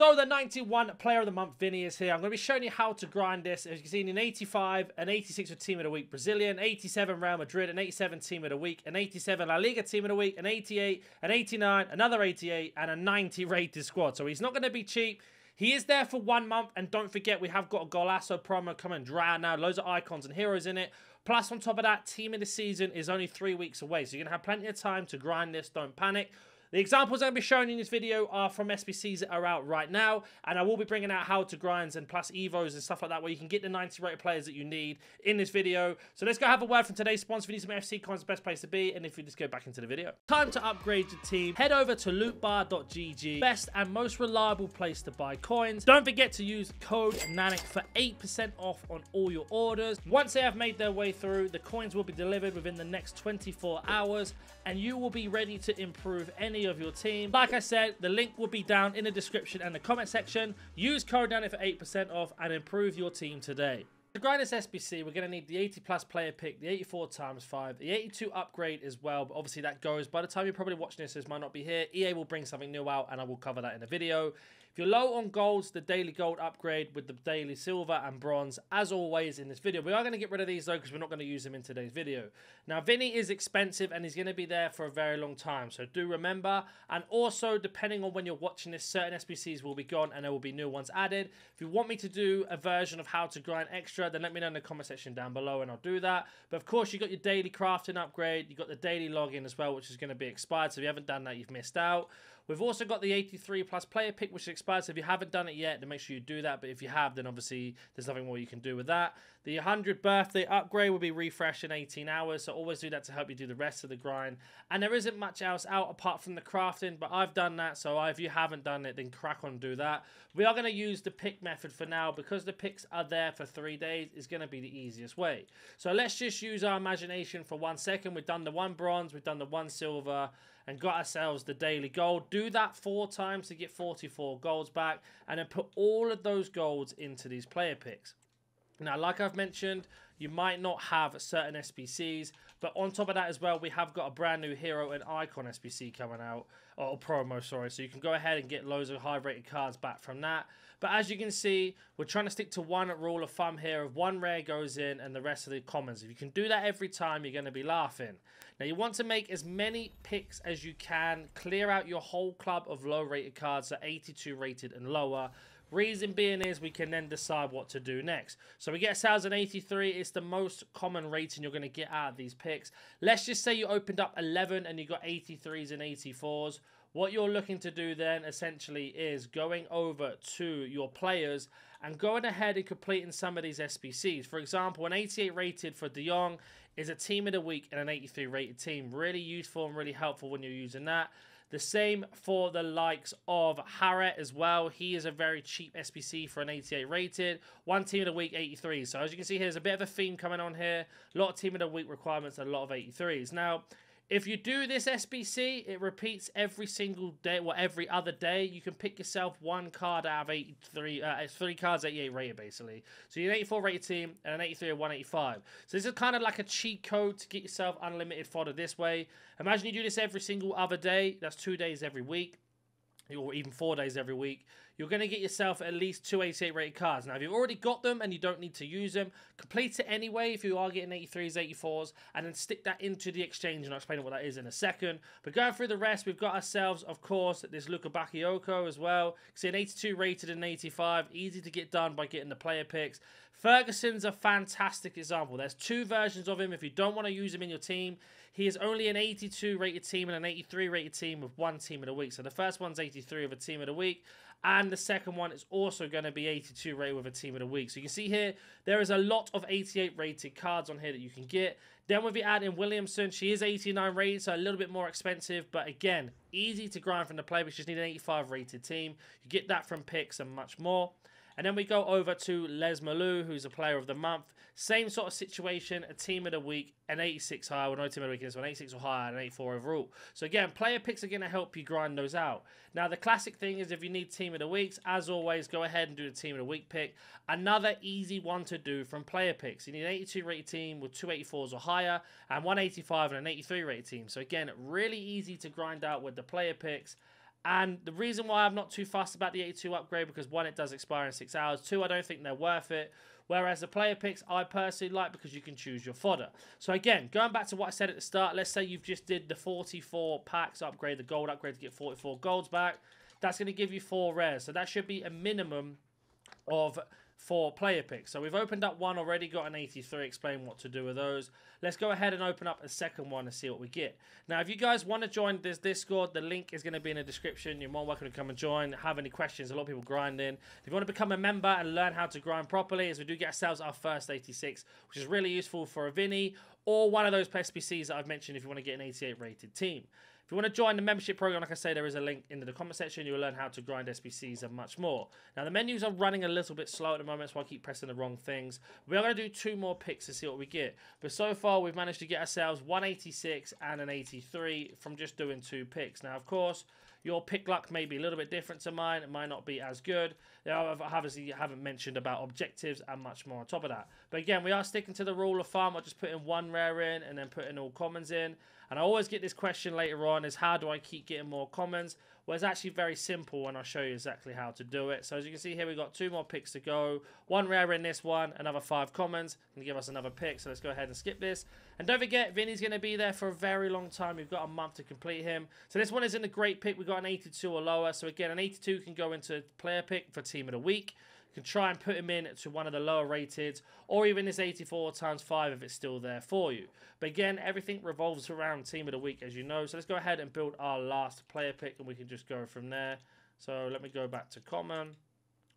So the 91 player of the month, Vini, is here. I'm going to be showing you how to grind this. As you can see, an 85, an 86 with Team of the Week Brazilian, 87 Real Madrid, an 87 Team of the Week, an 87 La Liga Team of the Week, an 88, an 89, another 88, and a 90 rated squad. So he's not going to be cheap. He is there for 1 month, and don't forget, we have got a Golasso promo coming dry now. Loads of icons and heroes in it. Plus, on top of that, Team of the Season is only 3 weeks away, so you're going to have plenty of time to grind this. Don't panic. The examples I'm going to be showing in this video are from SBCs that are out right now, and I will be bringing out how to grinds and plus evos and stuff like that, where you can get the 90 rated players that you need in this video. So let's go have a word from today's sponsor. If you need some FC coins, the best place to be, and if you just go back into the video. Time to upgrade your team. Head over to lootbar.gg, best and most reliable place to buy coins. Don't forget to use code NANIC for 8% off on all your orders. Once they have made their way through, the coins will be delivered within the next 24 hours, and you will be ready to improve any of your team. Like I said, the link will be down in the description and the comment section. Use code NANIC for 8% off and improve your team today. To grind this SBC, we're going to need the 80 plus player pick, the 84 times 5, the 82 upgrade as well, but obviously that goes. By the time you're probably watching this might not be here. EA will bring something new out, and I will cover that in a video. If you're low on golds, the daily gold upgrade with the daily silver and bronze, as always in this video. We are going to get rid of these though, because we're not going to use them in today's video. Now, Vini is expensive, and he's going to be there for a very long time, so do remember. And also, depending on when you're watching this, certain SBCs will be gone, and there will be new ones added. If you want me to do a version of how to grind extra, then let me know in the comment section down below, and I'll do that. But of course, you got your daily crafting upgrade, you got the daily login as well, which is going to be expired. So if you haven't done that, you've missed out. We've also got the 83 plus player pick, which is expired. So if you haven't done it yet, then make sure you do that. But if you have, then obviously there's nothing more you can do with that. The 100 birthday upgrade will be refreshed in 18 hours. So always do that to help you do the rest of the grind. And there isn't much else out apart from the crafting, but I've done that. So if you haven't done it, then crack on and do that. We are going to use the pick method for now, because the picks are there for 3 days. It's going to be the easiest way. So let's just use our imagination for 1 second. We've done the 1 bronze, we've done the 1 silver, and got ourselves the daily gold. Do that 4 times to get 44 golds back, and then put all of those golds into these player picks. Now, like I've mentioned, you might not have certain SBCs, but on top of that as well, we have got a brand new hero and icon SBC coming out, or promo, sorry. So you can go ahead and get loads of high-rated cards back from that. But as you can see, we're trying to stick to one rule of thumb here of 1 rare goes in and the rest of the commons. If you can do that every time, you're going to be laughing. Now, you want to make as many picks as you can. Clear out your whole club of low-rated cards, so 82 rated and lower. Reason being is we can then decide what to do next. So we get ourselves an 83. It's the most common rating you're going to get out of these picks. Let's just say you opened up 11 and you got 83s and 84s. What you're looking to do then essentially is going over to your players and going ahead and completing some of these SBCs. For example, an 88 rated for De Jong is a team of the week and an 83 rated team. Really useful and really helpful when you're using that. The same for the likes of Harret as well. He is a very cheap SBC for an 88 rated. 1 team of the week, 83. So as you can see, here's a bit of a theme coming on here. A lot of team of the week requirements, a lot of 83s. Now, if you do this SBC, it repeats every single day, or every other day. You can pick yourself 1 card out of 83, 3 cards 88 rated, basically. So you're an 84 rated team and an 83 or 185. So this is kind of like a cheat code to get yourself unlimited fodder this way. Imagine you do this every single other day. That's 2 days every week, or even 4 days every week. You're going to get yourself at least 2 88 rated cards. Now, if you've already got them and you don't need to use them, complete it anyway if you are getting 83s, 84s, and then stick that into the exchange, and I'll explain what that is in a second. But going through the rest, we've got ourselves, of course, this Luka Bakayoko as well. See, an 82 rated and 85. Easy to get done by getting the player picks. Ferguson's a fantastic example. There's 2 versions of him. If you don't want to use him in your team, he is only an 82 rated team and an 83 rated team with 1 team of the week. So the first one's 83 of a team of the week, and the second one is also going to be 82 rated with a team of the week. So you can see here, there is a lot of 88 rated cards on here that you can get. Then if you add in Williamson, she is 89 rated, so a little bit more expensive, but again, easy to grind from the play. We just need an 85 rated team. You get that from picks and much more. And then we go over to Les Malou, who's a player of the month. Same sort of situation, a team of the week, an 86 higher. Well, no team of the week is one, 86 or higher, and an 84 overall. So again, player picks are going to help you grind those out. Now, the classic thing is if you need team of the weeks, as always, go ahead and do the team of the week pick. Another easy one to do from player picks. You need an 82 rated team with 2 84s or higher, and 185 and an 83 rated team. So again, really easy to grind out with the player picks. And the reason why I'm not too fussed about the 82 upgrade, because one, it does expire in 6 hours. Two, I don't think they're worth it. Whereas the player picks, I personally like because you can choose your fodder. So again, going back to what I said at the start, let's say you've just did the 44 packs upgrade, the gold upgrade to get 44 golds back. That's going to give you 4 rares. So that should be a minimum of 4 player picks. So we've opened up one already, got an 83, explain what to do with those. Let's go ahead and open up a second one and see what we get. Now, if you guys want to join this Discord, the link is going to be in the description. You're more welcome to come and join. Have any questions? A lot of people grinding. If you want to become a member and learn how to grind properly, as we do get ourselves our first 86, which is really useful for a Vini or one of those SBCs that I've mentioned if you want to get an 88 rated team. If you want to join the membership program, like I say, there is a link in the comment section. You will learn how to grind SBCs and much more. Now, the menus are running a little bit slow at the moment, so I keep pressing the wrong things. We are going to do 2 more picks to see what we get. But so far, we've managed to get ourselves 186 and an 83 from just doing 2 picks. Now, of course, your pick luck may be a little bit different to mine. It might not be as good. I obviously haven't mentioned about objectives and much more on top of that. But again, we are sticking to the rule of thumb. I'll just put in 1 rare in and then putting all commons in. And I always get this question later on is how do I keep getting more commons? Well, it's actually very simple and I'll show you exactly how to do it. So as you can see here, we've got 2 more picks to go. 1 rare in this one, another 5 commons. Going to give us another pick. So let's go ahead and skip this. And don't forget, Vini's going to be there for a very long time. We've got a month to complete him. So this one isn't a great pick. We've got an 82 or lower. So again, an 82 can go into player pick for team of the week. You can try and put him in to one of the lower rated, or even this 84 times 5 if it's still there for you. But again, everything revolves around team of the week, as you know. So let's go ahead and build our last player pick, and we can just go from there. So let me go back to common,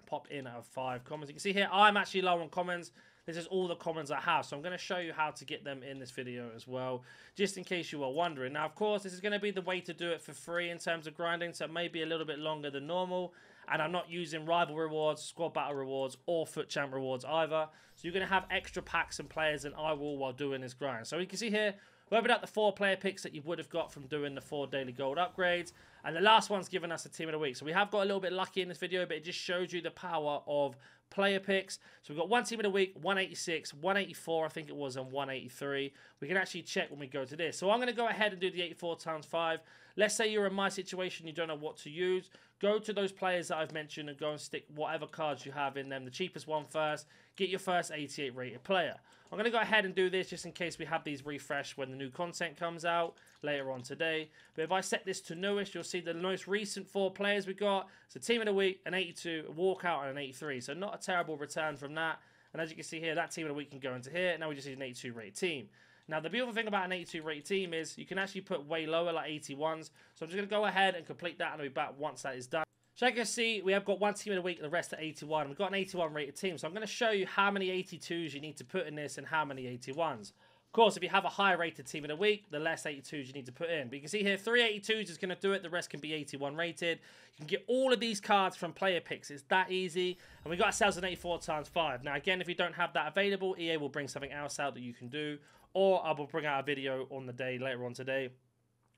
pop in out of 5 commons. You can see here, I'm actually low on commons. This is all the commons I have, so I'm going to show you how to get them in this video as well, just in case you are wondering. Now, of course, this is going to be the way to do it for free in terms of grinding, so it may be a little bit longer than normal. And I'm not using rival rewards, squad battle rewards, or foot champ rewards either. So you're going to have extra packs and players than I will while doing this grind. So you can see here, we opened up the 4 player picks that you would have got from doing the 4 daily gold upgrades. And the last one's given us a team of the week. So we have got a little bit lucky in this video, but it just shows you the power of player picks. So we've got 1 team of the week, 186, 184, I think it was, and 183. We can actually check when we go to this. So I'm going to go ahead and do the 84 times 5. Let's say you're in my situation, you don't know what to use. Go to those players that I've mentioned and go and stick whatever cards you have in them. The cheapest one first. Get your first 88 rated player. I'm going to go ahead and do this just in case we have these refreshed when the new content comes out later on today. But if I set this to newest, you'll see the most recent 4 players we got. It's a team of the week, an 82, a walkout, and an 83. So not a terrible return from that. And as you can see here, that team of the week can go into here. Now we just need an 82 rated team. Now, the beautiful thing about an 82 rated team is you can actually put way lower, like 81s. So I'm just going to go ahead and complete that, and I'll be back once that is done. So you can see, we have got 1 team of the week and the rest are 81. We've got an 81 rated team. So I'm going to show you how many 82s you need to put in this and how many 81s. Of course, if you have a high rated team of the week, the less 82s you need to put in. But you can see here, 3 82s is going to do it. The rest can be 81 rated. You can get all of these cards from player picks. It's that easy. And we got ourselves an 84 times 5. Now, again, if you don't have that available, EA will bring something else out that you can do. Or I will bring out a video on the day later on today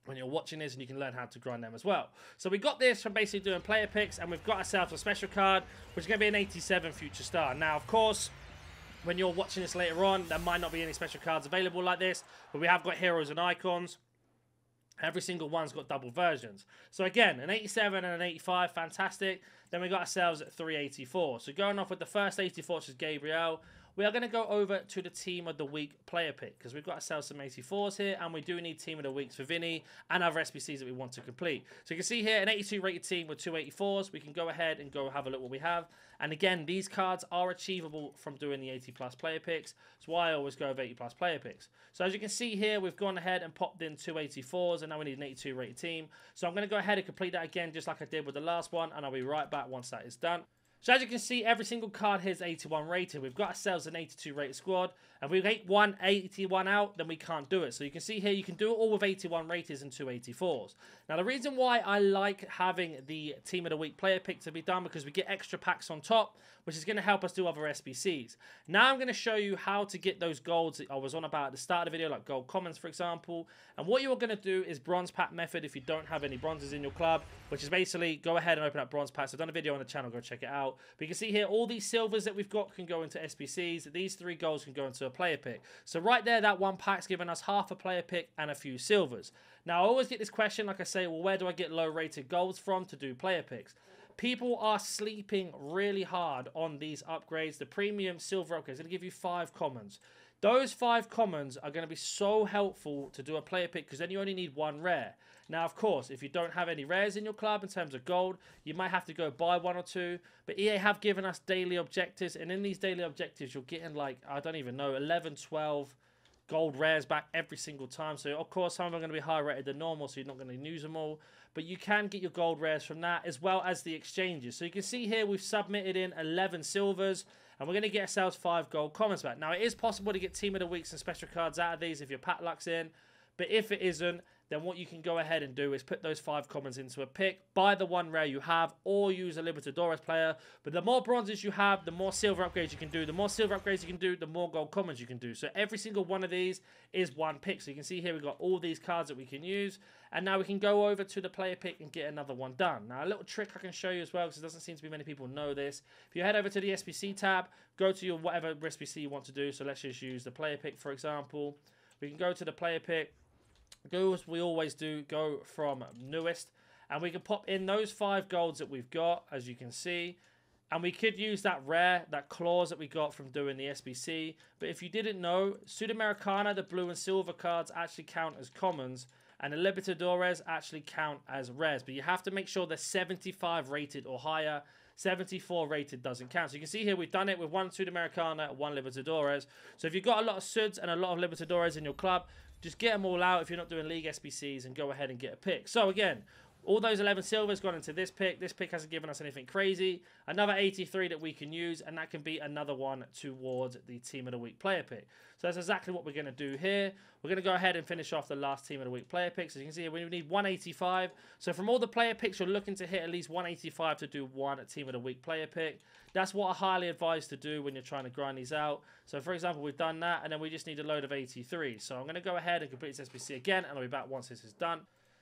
when you're watching this, and you can learn how to grind them as well. So we got this from basically doing player picks, and we've got ourselves a special card, which is going to be an 87 future star. Now, of course, when you're watching this later on, there might not be any special cards available like this, but we have got heroes and icons. Every single one's got double versions. So again, an 87 and an 85, fantastic. Then we got ourselves at 384. So going off with the first 84, which is Gabriel, we are going to go over to the team of the week player pick, because we've got ourselves some 84s here, and we do need team of the weeks for Vini and other SBCs that we want to complete. So you can see here an 82 rated team with 2 84s. We can go ahead and go have a look what we have. And again, these cards are achievable from doing the 80 plus player picks. That's why I always go with 80 plus player picks. So as you can see here, we've gone ahead and popped in 2 84s, and now we need an 82 rated team. So I'm going to go ahead and complete that again, just like I did with the last one, and I'll be right back once that is done. So as you can see, every single card here is 81 rated. We've got ourselves an 82 rated squad. And if we take 81 out, then we can't do it. So you can see here, you can do it all with 81 rateds and 2 84s. Now, the reason why I like having the Team of the Week player pick to be done, because we get extra packs on top, which is going to help us do other SBCs. Now I'm going to show you how to get those golds that I was on about at the start of the video, like gold commons, for example. And what you're going to do is bronze pack method if you don't have any bronzes in your club, which is basically go ahead and open up bronze packs. I've done a video on the channel, go check it out. out. But you can see here, all these silvers that we've got can go into SBCs. These 3 golds can go into a player pick. So right there, that one pack's given us half a player pick and a few silvers. Now, I always get this question, like I say, well, where do I get low-rated golds from to do player picks? People are sleeping really hard on these upgrades. The premium silver upgrade is going to give you 5 commons. Those 5 commons are going to be so helpful to do a player pick because then you only need 1 rare. Now, of course, if you don't have any rares in your club in terms of gold, you might have to go buy 1 or 2. But EA have given us daily objectives, and in these daily objectives, you're getting like, I don't even know, 11, 12 gold rares back every single time. So, of course, some of them are going to be higher rated than normal, so you're not going to use them all. But you can get your gold rares from that, as well as the exchanges. So you can see here, we've submitted in 11 silvers, and we're going to get ourselves 5 gold commons back. Now, it is possible to get Team of the Weeks and special cards out of these if your pack luck's in. But if it isn't, then what you can go ahead and do is put those 5 commons into a pick, buy the 1 rare you have, or use a Libertadores player. But the more bronzes you have, the more silver upgrades you can do. The more silver upgrades you can do, the more gold commons you can do. So every single one of these is 1 pick. So you can see here we've got all these cards that we can use. And now we can go over to the player pick and get another one done. Now, a little trick I can show you as well, because it doesn't seem to be many people know this. If you head over to the SBC tab, go to your whatever SBC you want to do. So let's just use the player pick, for example. We can go to the player pick. Go as we always do, go from newest, and we can pop in those 5 golds that we've got, as you can see, and we could use that rare, that clause that we got from doing the SBC. But if you didn't know, Sudamericana, the blue and silver cards actually count as commons, and the Libertadores actually count as rares, but you have to make sure they're 75 rated or higher. 74 rated doesn't count. So you can see here we've done it with 1 Sudamericana, 1 Libertadores. So if you've got a lot of Suds and a lot of Libertadores in your club, just get them all out if you're not doing League SBCs and go ahead and get a pick. So again, all those 11 silvers gone into this pick. This pick hasn't given us anything crazy. Another 83 that we can use, and that can be another one towards the Team of the Week player pick. So that's exactly what we're going to do here. We're going to go ahead and finish off the last Team of the Week player pick. So you can see here we need 185. So from all the player picks, you're looking to hit at least 185 to do 1 Team of the Week player pick. That's what I highly advise to do when you're trying to grind these out. So for example, we've done that, and then we just need a load of 83. So I'm going to go ahead and complete this SBC again, and I'll be back once this is done.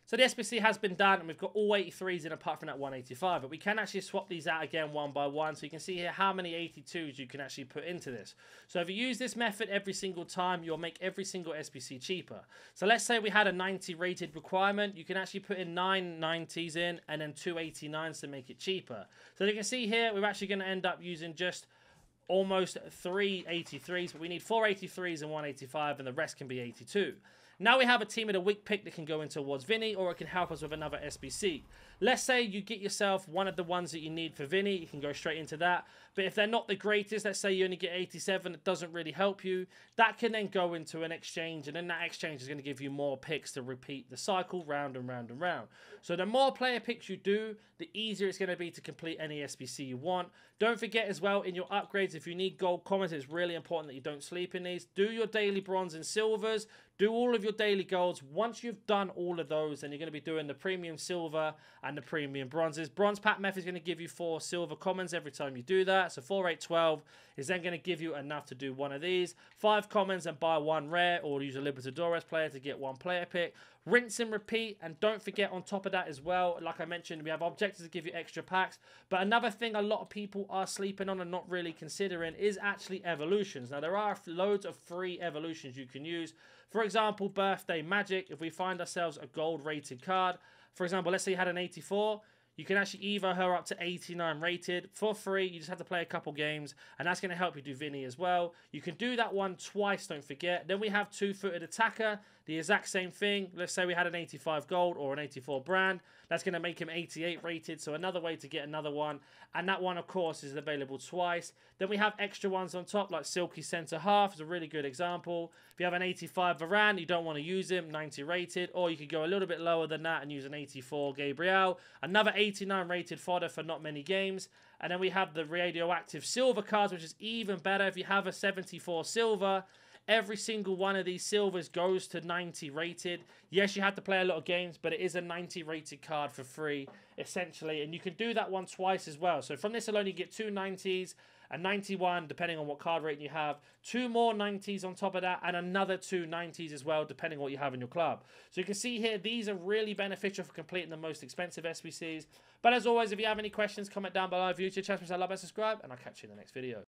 So the SBC has been done, and we've got all 83s in apart from that 185. But we can actually swap these out again 1 by 1. So you can see here how many 82s you can actually put into this. So if you use this method every single time, you'll make every single SBC cheaper. So let's say we had a 90 rated requirement. You can actually put in 9 90s in and then 2 89s to make it cheaper. So you can see here, we're actually going to end up using just almost 3 83s. But we need 4 83s and 1 85, and the rest can be 82. Now we have a Team of the Week pick that can go in towards Vini, or it can help us with another SBC. Let's say you get yourself one of the ones that you need for Vini, you can go straight into that. But if they're not the greatest, let's say you only get 87, it doesn't really help you. That can then go into an exchange, and then that exchange is going to give you more picks to repeat the cycle round and round and round. So the more player picks you do, the easier it's going to be to complete any SBC you want. Don't forget as well, in your upgrades, if you need gold commons, it's really important that you don't sleep in these. Do your daily bronze and silvers. Do all of your daily golds. Once you've done all of those, then you're going to be doing the premium silver and the premium bronzes. Bronze pack method is going to give you 4 silver commons every time you do that. So 4, 8, 12 is then going to give you enough to do one of these. 5 commons and buy 1 rare, or use a Libertadores player to get 1 player pick. Rinse and repeat, and don't forget on top of that as well, like I mentioned, we have objectives to give you extra packs. But another thing a lot of people are sleeping on and not really considering is actually evolutions. Now there are loads of free evolutions you can use. For example, Birthday Magic, if we find ourselves a gold rated card, for example, let's say you had an 84, you can actually evo her up to 89 rated for free. You just have to play a couple games, and that's going to help you do Vini as well. You can do that one twice, don't forget. Then we have Two-Footed Attacker, the exact same thing. Let's say we had an 85 gold or an 84 brand. That's going to make him 88 rated, so another way to get another one. And that one, of course, is available twice. Then we have extra ones on top, like Silky Centre Half is a really good example. If you have an 85 Varane, you don't want to use him, 90 rated. Or you could go a little bit lower than that and use an 84 Gabriel. Another 89 rated fodder for not many games. And then we have the radioactive silver cards, which is even better. If you have a 74 silver, every single one of these silvers goes to 90 rated. Yes, you have to play a lot of games, but it is a 90 rated card for free, essentially. And you can do that one twice as well. So from this alone, you get 2 90s a 91, depending on what card rating you have, 2 more 90s on top of that, and another 2 90s as well, depending on what you have in your club. So you can see here, these are really beneficial for completing the most expensive SBCs. But as always, if you have any questions, comment down below. If you're new to the channel, please like and subscribe, and I'll catch you in the next video.